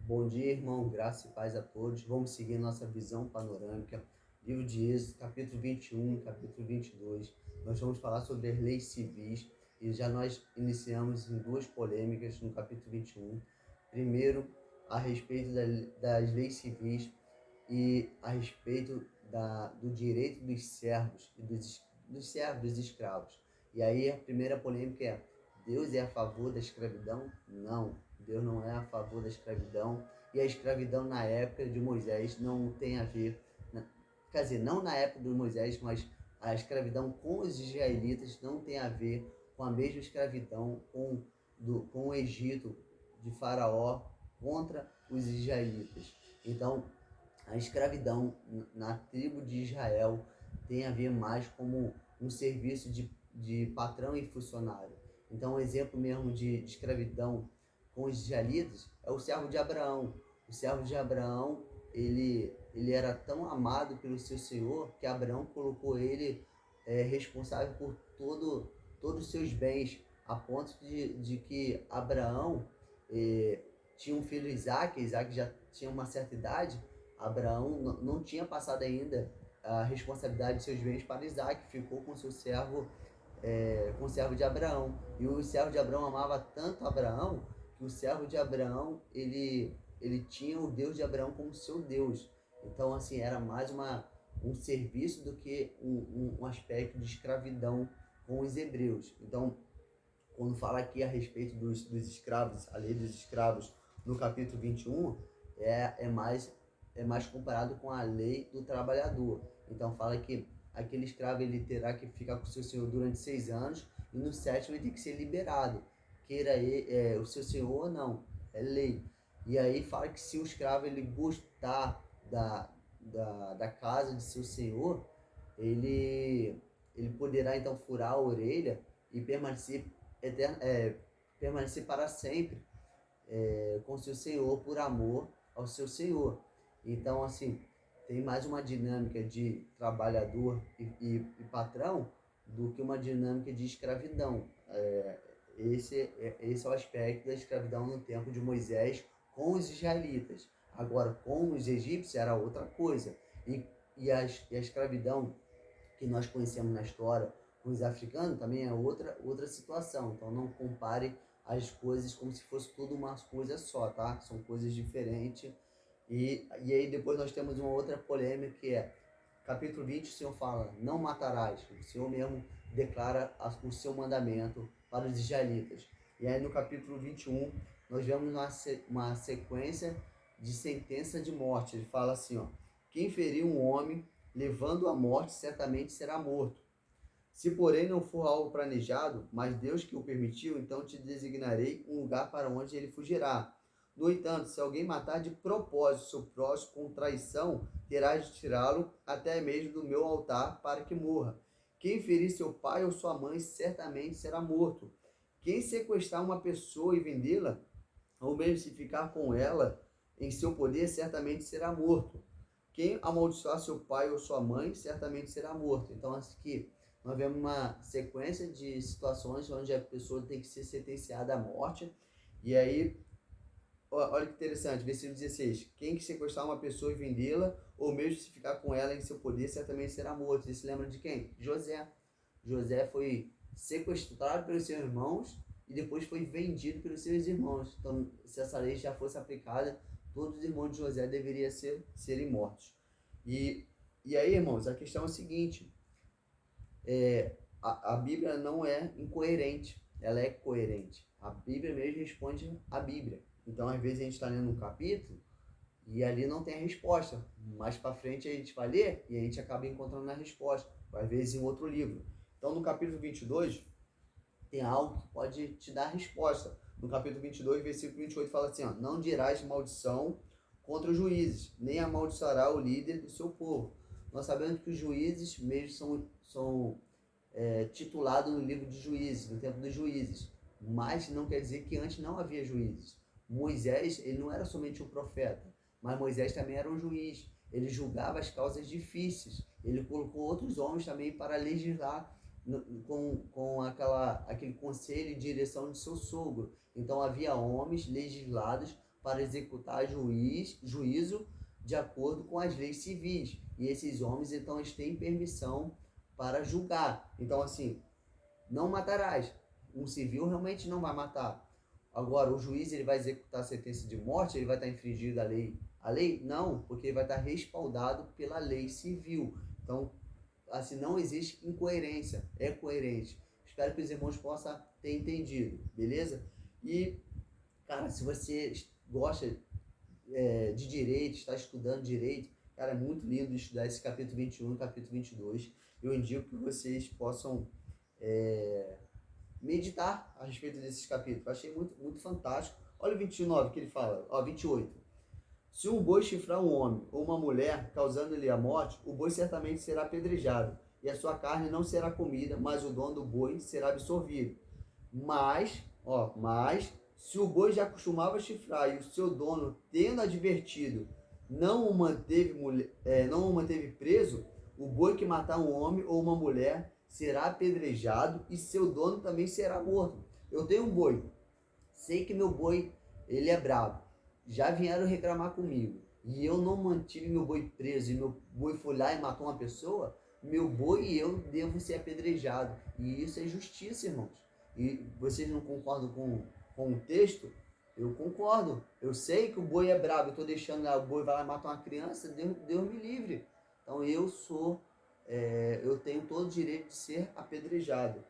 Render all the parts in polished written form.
Bom dia, irmão. Graça e paz a todos. Vamos seguir nossa visão panorâmica. Livro de Êxodo, capítulo 21 e capítulo 22. Nós vamos falar sobre as leis civis e já nós iniciamos em duas polêmicas no capítulo 21. Primeiro, a respeito das leis civis e a respeito do direito dos servos e dos servos, dos escravos. E aí a primeira polêmica é: Deus é a favor da escravidão? Não, Deus não é a favor da escravidão. E a escravidão na época de Moisés não tem a ver, quer dizer, não na época de Moisés, mas a escravidão com os israelitas não tem a ver com a mesma escravidão com o Egito de Faraó contra os israelitas. Então, a escravidão na tribo de Israel tem a ver mais como um serviço de patrão e funcionário. Então, um exemplo mesmo de escravidão com os israelitas é o servo de Abraão. O servo de Abraão, ele era tão amado pelo seu senhor que Abraão colocou ele responsável por todos os seus bens, a ponto de que Abraão tinha um filho Isaac. Isaac já tinha uma certa idade. Abraão não tinha passado ainda a responsabilidade de seus bens para Isaac, ficou com seu servo, com o servo de Abraão. E o servo de Abraão amava tanto Abraão que o servo de Abraão ele tinha o Deus de Abraão como seu Deus. Então, assim, era mais um serviço do que um aspecto de escravidão com os hebreus. Então, quando fala aqui a respeito dos escravos, a lei dos escravos no capítulo 21, é mais comparado com a lei do trabalhador. Então fala que aquele escravo ele terá que ficar com o seu senhor durante 6 anos e no sétimo ele tem que ser liberado. Queira ele, o seu senhor ou não, é lei. E aí fala que se o escravo ele gostar da casa de seu senhor, ele poderá então furar a orelha e permanecer para sempre com seu senhor por amor ao seu senhor. Então, assim, tem mais uma dinâmica de trabalhador e patrão do que uma dinâmica de escravidão. Esse é o aspecto da escravidão no tempo de Moisés com os israelitas. Agora, com os egípcios era outra coisa. E a escravidão que nós conhecemos na história com os africanos também é outra situação. Então, não compare as coisas como se fosse tudo uma coisa só, tá? São coisas diferentes. E aí depois nós temos uma outra polêmica que é capítulo 20, o Senhor fala: não matarás. O Senhor mesmo declara o seu mandamento para os israelitas. E aí no capítulo 21 nós vemos uma sequência de sentença de morte. Ele fala assim, ó: quem ferir um homem levando à morte certamente será morto. Se porém não for algo planejado, mas Deus que o permitiu, então te designarei um lugar para onde ele fugirá. No entanto, se alguém matar de propósito seu próximo com traição, terás de tirá-lo até mesmo do meu altar para que morra. Quem ferir seu pai ou sua mãe certamente será morto. Quem sequestrar uma pessoa e vendê-la, ou mesmo se ficar com ela em seu poder, certamente será morto. Quem amaldiçoar seu pai ou sua mãe, certamente será morto. Então, aqui nós vemos uma sequência de situações onde a pessoa tem que ser sentenciada à morte. E aí, olha que interessante, versículo 16: quem que sequestrar uma pessoa e vendê-la, ou mesmo se ficar com ela em seu poder, certamente será morto. Você se lembra de quem? José. José foi sequestrado pelos seus irmãos e depois foi vendido pelos seus irmãos. Então, se essa lei já fosse aplicada, todos os irmãos de José deveriam serem mortos. E aí, irmãos, a questão é o seguinte: a Bíblia não é incoerente, ela é coerente. A Bíblia mesmo responde a Bíblia. Então, às vezes a gente está lendo um capítulo e ali não tem a resposta. Mais para frente a gente vai ler e a gente acaba encontrando a resposta, às vezes em outro livro. Então, no capítulo 22, tem algo que pode te dar a resposta. No capítulo 22, versículo 28, fala assim, ó: não dirás maldição contra os juízes, nem amaldiçoará o líder do seu povo. Nós sabemos que os juízes mesmo são titulados no livro de Juízes, no tempo dos juízes. Mas não quer dizer que antes não havia juízes. Moisés, ele não era somente um profeta, mas Moisés também era um juiz. Ele julgava as causas difíceis. Ele colocou outros homens também para legislar com aquele conselho e direção de seu sogro. Então havia homens legislados para executar juízo de acordo com as leis civis. E esses homens, então, eles têm permissão para julgar. Então, assim, não matarás. Um civil realmente não vai matar. Agora, o juiz, ele vai executar a sentença de morte, ele vai estar infringindo a lei. A lei? Não, porque ele vai estar respaldado pela lei civil. Então, assim, não existe incoerência, é coerente. Espero que os irmãos possam ter entendido, beleza? E, cara, se você gosta de direito, está estudando direito, cara, é muito lindo estudar esse capítulo 21 e capítulo 22. Eu indico que vocês possam meditar a respeito desses capítulos. Eu achei muito, muito fantástico. Olha o 29 que ele fala, ó, 28. Se um boi chifrar um homem ou uma mulher, causando-lhe a morte, o boi certamente será apedrejado, e a sua carne não será comida, mas o dono do boi será absolvido. Mas, se o boi já costumava chifrar e o seu dono, tendo advertido, não o manteve preso, o boi que matar um homem ou uma mulher será apedrejado e seu dono também será morto. Eu tenho um boi, sei que meu boi, ele é bravo. Já vieram reclamar comigo e eu não mantive meu boi preso e meu boi foi lá e matou uma pessoa, meu boi e eu devo ser apedrejado. E isso é justiça, irmãos. E vocês não concordam com o texto? Eu concordo. Eu sei que o boi é bravo, eu estou deixando o boi vai lá matar uma criança, Deus me livre. Então eu tenho todo o direito de ser apedrejado.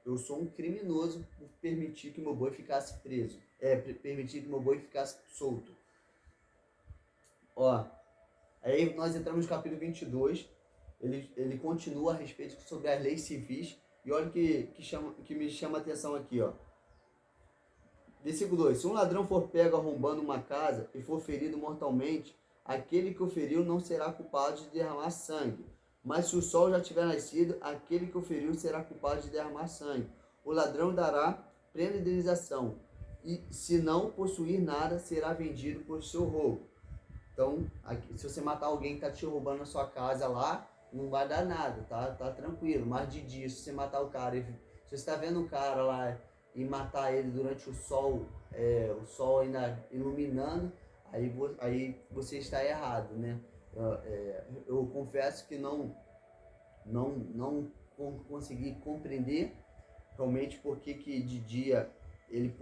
Eu sou um criminoso por permitir que meu boi ficasse preso. Permitir que meu boi ficasse solto. Ó, aí nós entramos no capítulo 22. Ele continua a respeito sobre as leis civis. E olha que me chama a atenção aqui, ó. Versículo 2. Se um ladrão for pego arrombando uma casa e for ferido mortalmente, aquele que o feriu não será culpado de derramar sangue. Mas se o sol já tiver nascido, aquele que o feriu será culpado de derramar sangue. O ladrão dará plena indenização, e se não possuir nada, será vendido por seu roubo. Então, aqui, se você matar alguém que está te roubando na sua casa lá, não vai dar nada, tá tranquilo. Mas de dia, se você matar o cara, se você está vendo o cara lá e matar ele durante o sol ainda iluminando, aí você está errado, né? Eu confesso que não consegui compreender realmente porque que de dia ele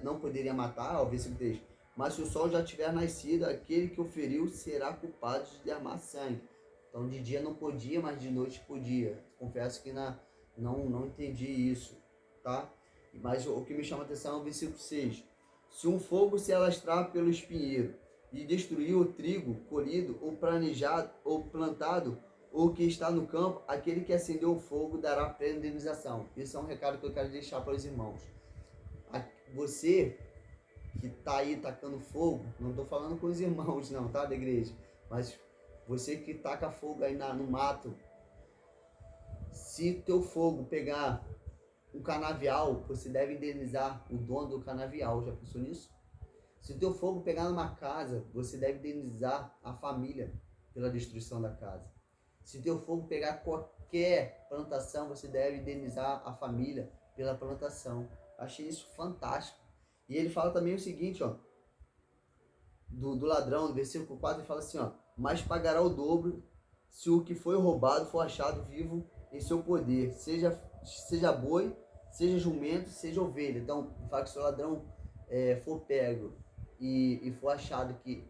não poderia matar, ó, versículo 3. Mas se o sol já tiver nascido, aquele que o feriu será culpado de derramar sangue. Então de dia não podia, mas de noite podia. Confesso que não entendi isso, tá? Mas o que me chama a atenção é o versículo 6. Se um fogo se alastrar pelo espinheiro e destruir o trigo colhido ou planejado ou plantado ou que está no campo, aquele que acendeu o fogo dará plena indenização. Isso é um recado que eu quero deixar para os irmãos. Você que está aí tacando fogo, não estou falando com os irmãos não, tá, da igreja, mas você que taca fogo aí no mato, se teu fogo pegar um canavial, você deve indenizar o dono do canavial. Já pensou nisso? Se o teu fogo pegar numa casa, você deve indenizar a família pela destruição da casa. Se o teu fogo pegar qualquer plantação, você deve indenizar a família pela plantação. Achei isso fantástico. E ele fala também o seguinte, ó, do ladrão, no versículo 4, ele fala assim, ó, mas pagará o dobro se o que foi roubado for achado vivo em seu poder, seja boi, seja jumento, seja ovelha. Então, fala que se o ladrão for pego e for achado que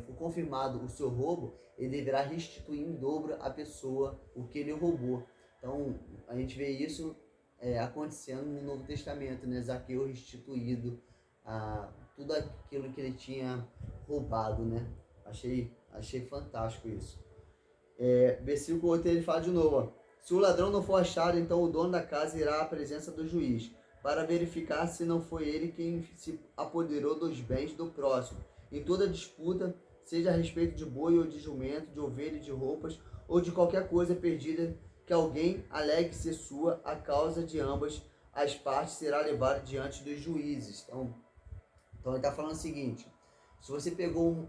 for confirmado o seu roubo, ele deverá restituir em dobro à pessoa o que ele roubou. Então, a gente vê isso acontecendo no Novo Testamento, né? Zaqueu restituído tudo aquilo que ele tinha roubado, né? Achei fantástico isso. Versículo 8 ele fala de novo, ó. Se o ladrão não for achado, então o dono da casa irá à presença do juiz, para verificar se não foi ele quem se apoderou dos bens do próximo. Em toda disputa, seja a respeito de boi ou de jumento, de ovelha, de roupas, ou de qualquer coisa perdida que alguém alegue ser sua, a causa de ambas as partes será levada diante dos juízes. Então ele está falando o seguinte, se você pegou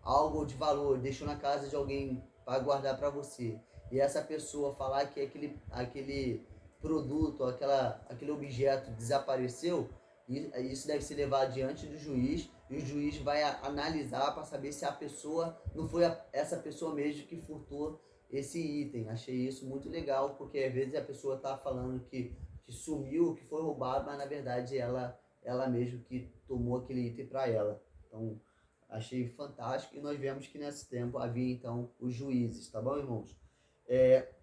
algo de valor, deixou na casa de alguém para guardar para você, e essa pessoa falar que aquele produto, aquele objeto desapareceu, Isso deve ser levado diante do juiz, e o juiz vai analisar para saber se a pessoa não foi essa pessoa mesmo que furtou esse item. Achei isso muito legal, porque às vezes a pessoa está falando que sumiu, que foi roubado, mas na verdade ela mesmo que tomou aquele item para ela. Então, achei fantástico, e nós vemos que nesse tempo havia então os juízes, tá bom, irmãos?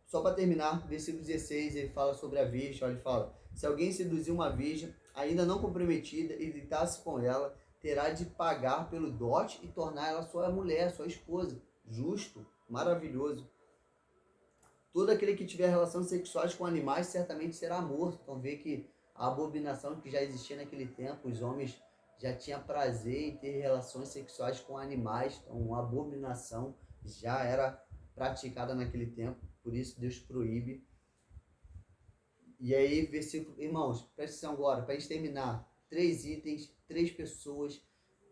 Só para terminar, versículo 16, ele fala sobre a virgem, ele fala: se alguém seduzir uma virgem ainda não comprometida e deitar-se com ela, terá de pagar pelo dote e tornar ela sua mulher, sua esposa. Justo, maravilhoso. Todo aquele que tiver relações sexuais com animais certamente será morto. Então vê que a abominação que já existia naquele tempo, os homens já tinham prazer em ter relações sexuais com animais, então uma abominação já era praticada naquele tempo, por isso Deus proíbe. E aí, versículo, irmãos, presta atenção agora, para a gente terminar, 3 itens, 3 pessoas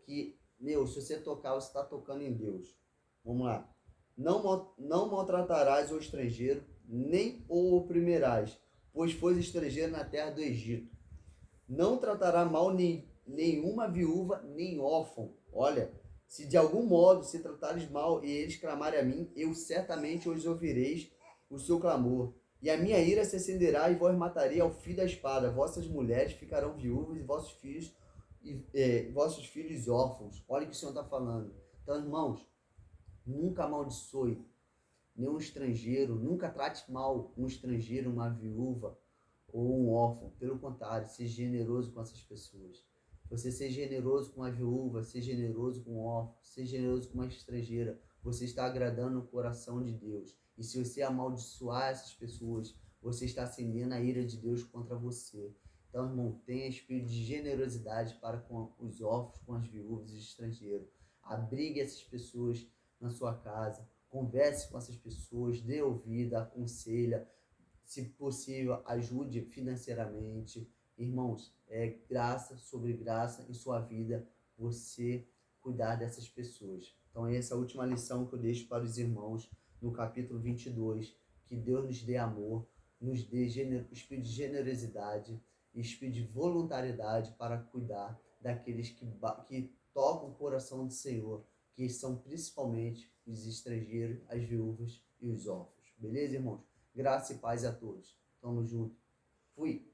que, se você tocar, você está tocando em Deus. Vamos lá. Não maltratarás o estrangeiro, nem o oprimirás, pois foste estrangeiro na terra do Egito. Não tratará mal nenhuma viúva, nem órfão. Olha, se de algum modo se tratares mal e eles clamarem a mim, eu certamente os ouvireis o seu clamor. E a minha ira se acenderá e vós matarei ao fio da espada. Vossas mulheres ficarão viúvas e vossos filhos órfãos. Olha o que o Senhor está falando. Então, irmãos, nunca amaldiçoe nenhum estrangeiro, nunca trate mal um estrangeiro, uma viúva ou um órfão. Pelo contrário, seja generoso com essas pessoas. Você ser generoso com uma viúva, ser generoso com um órfão, ser generoso com uma estrangeira, você está agradando o coração de Deus. E se você amaldiçoar essas pessoas, você está acendendo a ira de Deus contra você. Então, irmão, tenha espírito de generosidade para com os órfãos, com as viúvas e estrangeiros. Abrigue essas pessoas na sua casa. Converse com essas pessoas, dê ouvido, aconselha, se possível, ajude financeiramente. Irmãos, é graça sobre graça em sua vida você cuidar dessas pessoas. Então, essa é a última lição que eu deixo para os irmãos no capítulo 22. Que Deus nos dê amor, nos dê espírito de generosidade e espírito de voluntariedade para cuidar daqueles que tocam o coração do Senhor, que são principalmente os estrangeiros, as viúvas e os órfãos. Beleza, irmãos? Graça e paz a todos. Tamo junto. Fui.